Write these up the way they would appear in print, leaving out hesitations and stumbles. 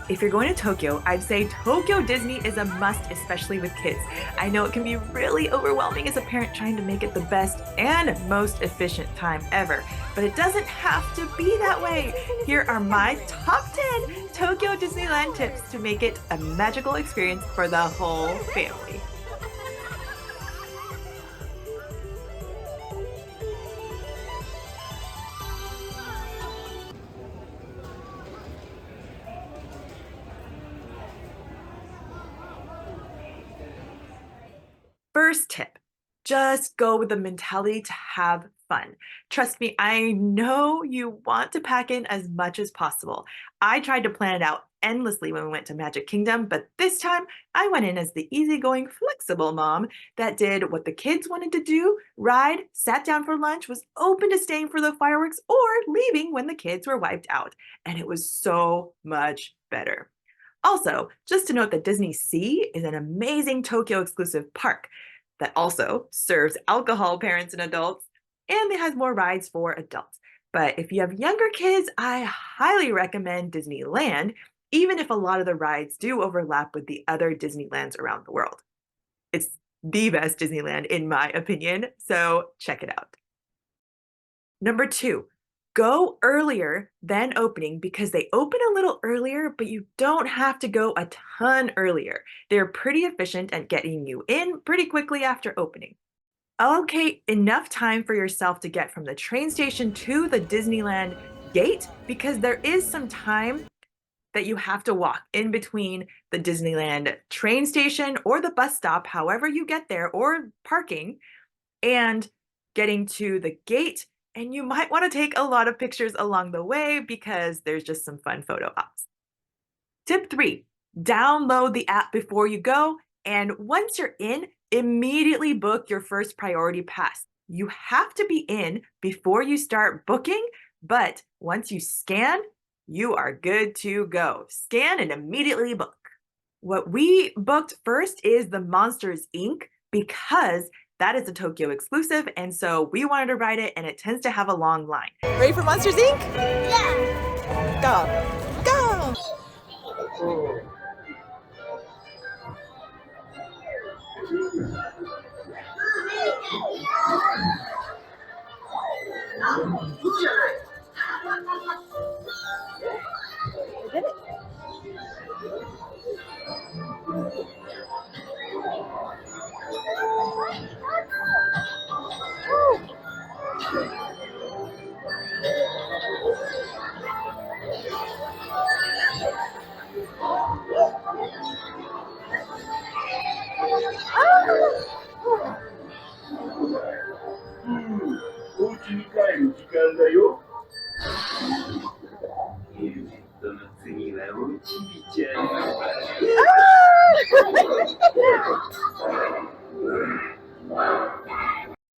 If you're going to Tokyo, I'd say Tokyo Disney is a must, especially with kids. I know it can be really overwhelming as a parent trying to make it the best and most efficient time ever, but it doesn't have to be that way. Here are my top 10 Tokyo Disneyland tips to make it a magical experience for the whole family. First tip, just go with the mentality to have fun. Trust me, I know you want to pack in as much as possible. I tried to plan it out endlessly when we went to Magic Kingdom, but this time I went in as the easygoing, flexible mom that did what the kids wanted to do, ride, sat down for lunch, was open to staying for the fireworks, or leaving when the kids were wiped out. And it was so much better. Also, just to note that Disney Sea is an amazing Tokyo exclusive park that also serves alcohol parents and adults, and it has more rides for adults. But if you have younger kids, I highly recommend Disneyland, even if a lot of the rides do overlap with the other Disneylands around the world. It's the best Disneyland, in my opinion, so check it out. Number two, go earlier than opening because they open a little earlier, but you don't have to go a ton earlier. They're pretty efficient at getting you in pretty quickly after opening. Allocate enough time for yourself to get from the train station to the Disneyland gate because there is some time that you have to walk in between the Disneyland train station or the bus stop, however you get there, or parking, and getting to the gate. And you might want to take a lot of pictures along the way because there's just some fun photo ops. Tip three, download the app before you go. And once you're in, immediately book your first priority pass. You have to be in before you start booking, but once you scan, you are good to go. Scan and immediately book. What we booked first is the Monsters Inc. because that is a Tokyo exclusive, and so we wanted to ride it, and it tends to have a long line. Ready for Monsters Inc? Yeah. Go! Go! We did it. Oh! お家に帰る時間だよ。エルジットの次はおちびちゃん。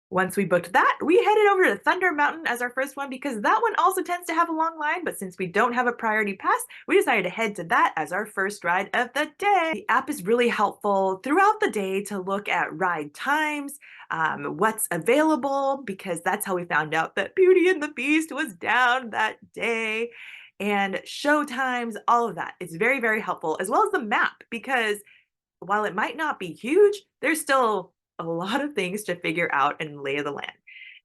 Once we booked that, we headed over to Thunder Mountain as our first one because that one also tends to have a long line, but since we don't have a priority pass, we decided to head to that as our first ride of the day. The app is really helpful throughout the day to look at ride times, what's available, because that's how we found out that Beauty and the Beast was down that day, and show times, all of that. It's very, very helpful, as well as the map, because while it might not be huge, there's still a lot of things to figure out and lay of the land.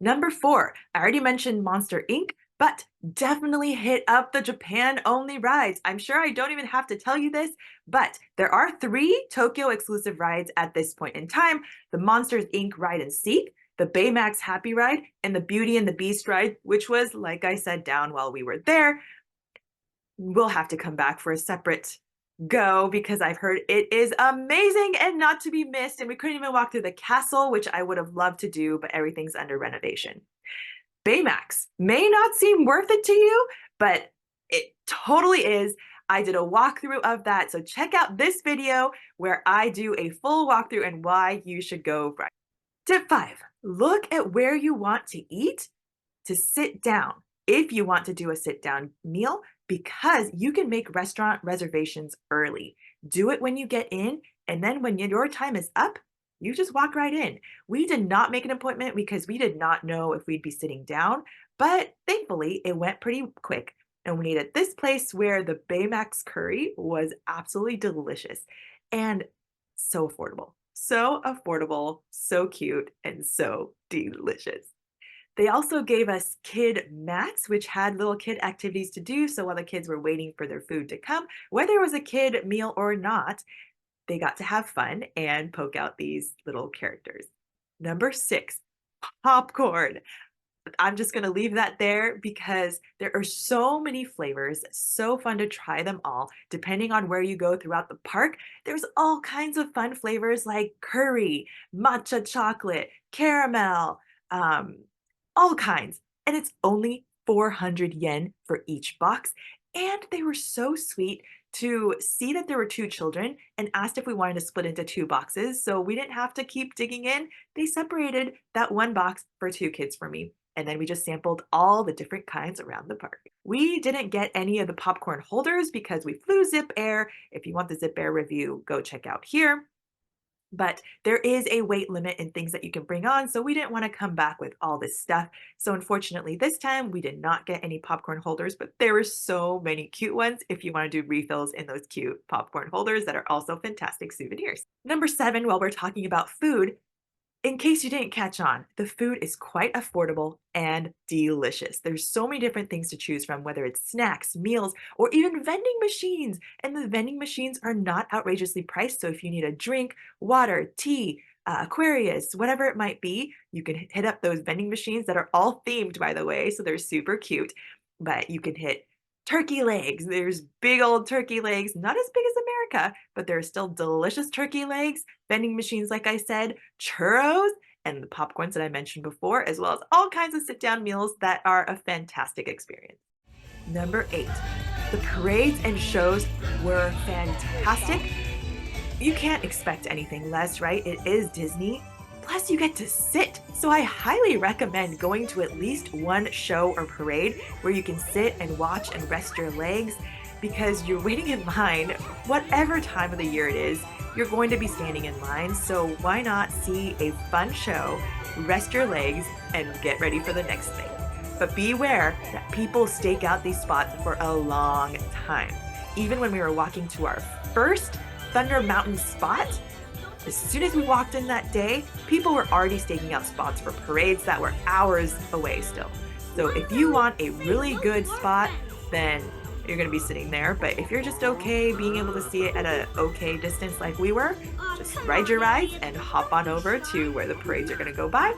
Number four, I already mentioned Monster Inc., but definitely hit up the Japan-only rides. I'm sure I don't even have to tell you this, but there are 3 Tokyo exclusive rides at this point in time: the Monsters Inc. ride and seek, the Baymax Happy ride, and the Beauty and the Beast ride, which was, like I said, down while we were there. We'll have to come back for a separate go because I've heard it is amazing and not to be missed, and we couldn't even walk through the castle, which I would have loved to do, but everything's under renovation. Baymax may not seem worth it to you, but it totally is. I did a walkthrough of that, so check out this video where I do a full walkthrough and why you should go right. Tip 5, look at where you want to eat to sit down if you want to do a sit down meal, because you can make restaurant reservations early. Do it when you get in, and then when your time is up, you just walk right in. We did not make an appointment because we did not know if we'd be sitting down, but thankfully it went pretty quick. And we ate at this place where the Baymax curry was absolutely delicious and so affordable. So affordable, so cute, and so delicious. They also gave us kid mats, which had little kid activities to do. So while the kids were waiting for their food to come, whether it was a kid meal or not, they got to have fun and poke out these little characters. Number 6, popcorn. I'm just gonna leave that there because there are so many flavors, so fun to try them all. Depending on where you go throughout the park, there's all kinds of fun flavors like curry, matcha chocolate, caramel, um, all kinds. And it's only 400 yen for each box. And they were so sweet to see that there were 2 children and asked if we wanted to split into 2 boxes so we didn't have to keep digging in. They separated that 1 box for 2 kids for me, and then we just sampled all the different kinds around the park. We didn't get any of the popcorn holders because we flew Zip Air. If you want the Zip Air review, go check out here. But there is a weight limit in things that you can bring on, so we didn't want to come back with all this stuff. So unfortunately, this time we did not get any popcorn holders, but there were so many cute ones if you want to do refills in those cute popcorn holders that are also fantastic souvenirs. Number 7, while we're talking about food, in case you didn't catch on, the food is quite affordable and delicious. There's so many different things to choose from, whether it's snacks, meals, or even vending machines. And the vending machines are not outrageously priced. So if you need a drink, water, tea, Aquarius, whatever it might be, you can hit up those vending machines that are all themed, by the way. So they're super cute. But you can hit turkey legs. There's big old turkey legs, not as big as America, but there are still delicious turkey legs, vending machines, like I said, churros, and the popcorns that I mentioned before, as well as all kinds of sit down meals that are a fantastic experience. Number 8, the parades and shows were fantastic. You can't expect anything less, right? It is Disney. Plus, you get to sit. So, I highly recommend going to at least one show or parade where you can sit and watch and rest your legs because you're waiting in line, whatever time of the year it is, you're going to be standing in line. So, why not see a fun show, rest your legs, and get ready for the next thing? But be aware that people stake out these spots for a long time. Even when we were walking to our first Thunder Mountain spot, as soon as we walked in that day, people were already staking out spots for parades that were hours away still. So if you want a really good spot, then you're going to be sitting there. But if you're just okay being able to see it at an okay distance like we were, just ride your rides and hop on over to where the parades are going to go by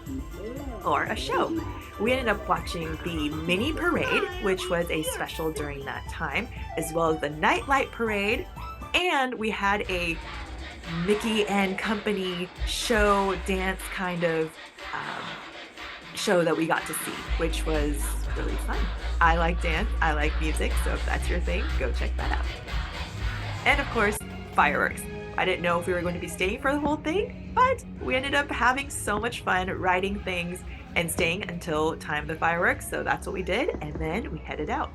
or a show. We ended up watching the mini parade, which was a special during that time, as well as the nightlight parade. And we had a Mickey and Company show dance kind of um, show that we got to see, which was really fun. I like dance, I like music, so if that's your thing, go check that out. And of course, fireworks. I didn't know if we were going to be staying for the whole thing, but we ended up having so much fun riding things and staying until time of the fireworks, so that's what we did, and then we headed out.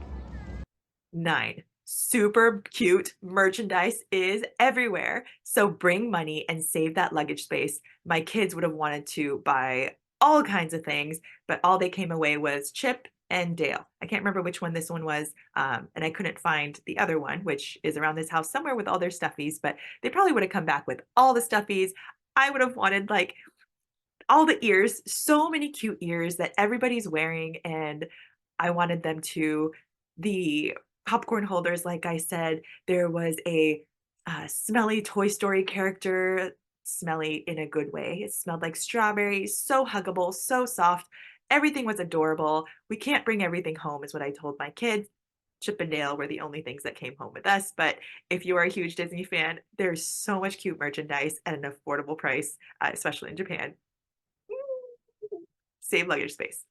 9. Super cute merchandise is everywhere. So bring money and save that luggage space. My kids would have wanted to buy all kinds of things, but all they came away was Chip and Dale. I can't remember which one this one was, and I couldn't find the other one, which is around this house somewhere with all their stuffies, but they probably would have come back with all the stuffies. I would have wanted like all the ears, so many cute ears that everybody's wearing, and I wanted them to. The popcorn holders, like I said, there was a smelly Toy Story character, smelly in a good way. It smelled like strawberries, so huggable, so soft. Everything was adorable. We can't bring everything home, is what I told my kids. Chip and Dale were the only things that came home with us. But if you are a huge Disney fan, there's so much cute merchandise at an affordable price, especially in Japan. Save luggage space.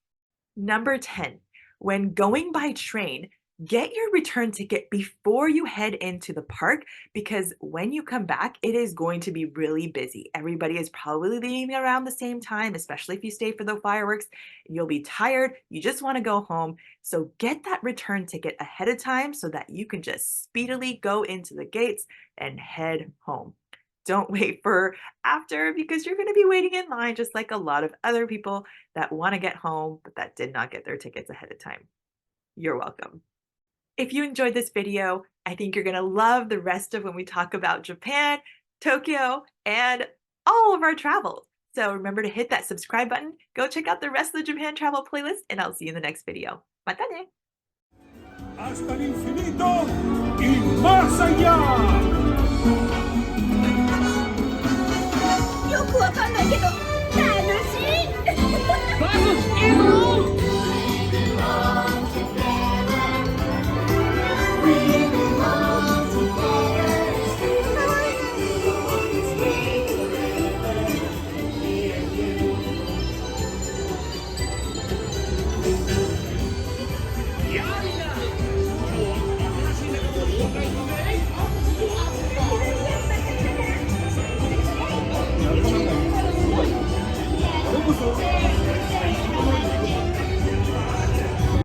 Number 10, when going by train, get your return ticket before you head into the park because when you come back, it is going to be really busy. Everybody is probably leaving around the same time, especially if you stay for the fireworks. You'll be tired. You just want to go home. So get that return ticket ahead of time so that you can just speedily go into the gates and head home. Don't wait for after because you're going to be waiting in line just like a lot of other people that want to get home, but that did not get their tickets ahead of time. You're welcome. If you enjoyed this video, I think you're gonna love the rest of when we talk about Japan, Tokyo, and all of our travels. So remember to hit that subscribe button, go check out the rest of the Japan travel playlist, and I'll see you in the next video. Mata ne! Hasta el infinito y más allá. よくわかんないけど